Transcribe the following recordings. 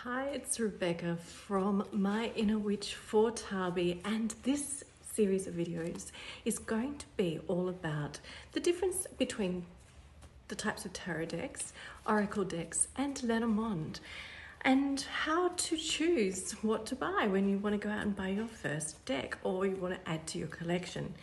Hi, it's Rebecca from My Inner Witch for Tarby, and this series of videos is going to be all about the difference between the types of tarot decks, oracle decks, and Lenormand, and how to choose what to buy when you want to go out and buy your first deck or you want to add to your collection.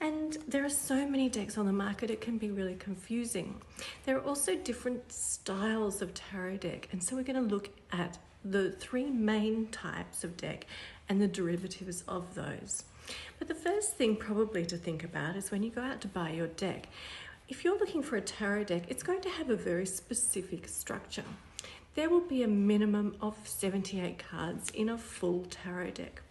And there are so many decks on the market, it can be really confusing. There are also different styles of tarot deck, and so we're going to look at the three main types of deck and the derivatives of those. But the first thing probably to think about is when you go out to buy your deck, if you're looking for a tarot deck, it's going to have a very specific structure. There will be a minimum of 78 cards in a full tarot deck.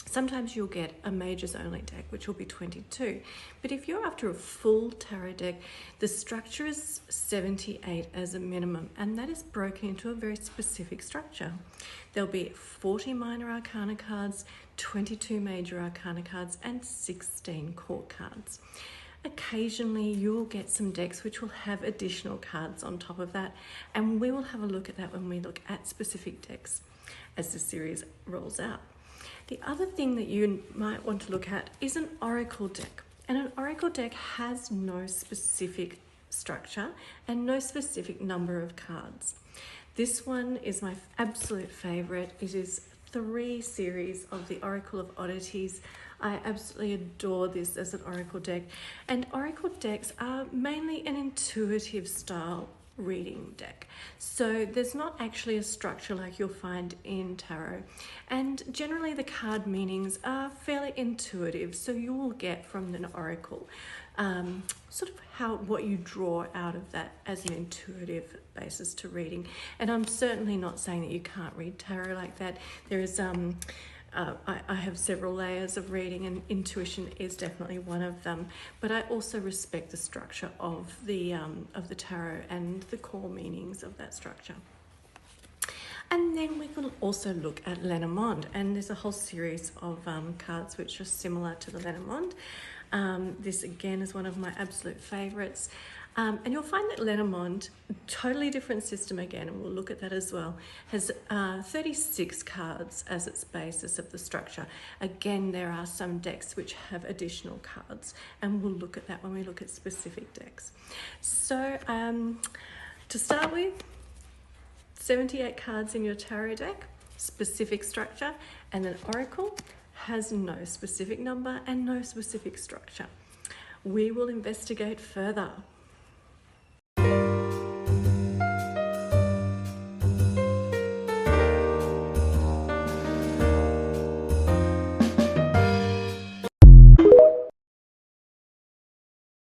Sometimes you'll get a majors only deck, which will be 22. But if you're after a full tarot deck, the structure is 78 as a minimum, and that is broken into a very specific structure. There'll be 40 minor arcana cards, 22 major arcana cards, and 16 court cards. Occasionally you'll get some decks which will have additional cards on top of that, and we will have a look at that when we look at specific decks as the series rolls out. The other thing that you might want to look at is an oracle deck. And an oracle deck has no specific structure and no specific number of cards. This one is my absolute favorite. It is 3 series of the Oracle of Oddities. I absolutely adore this as an oracle deck. And oracle decks are mainly an intuitive style reading deck, so there's not actually a structure like you'll find in tarot, and generally the card meanings are fairly intuitive, so you will get from an oracle sort of what you draw out of that as an intuitive basis to reading. And I'm certainly not saying that you can't read tarot like that. There is I have several layers of reading, and intuition is definitely one of them. But I also respect the structure of the tarot and the core meanings of that structure. And then we can also look at Lenormand, and there's a whole series of cards which are similar to the Lenormand. This again is one of my absolute favorites. And you'll find that Lenormand, totally different system again, and we'll look at that as well, has 36 cards as its basis of the structure. Again, there are some decks which have additional cards, and we'll look at that when we look at specific decks. So to start with, 78 cards in your tarot deck, specific structure, and an oracle has no specific number and no specific structure. We will investigate further.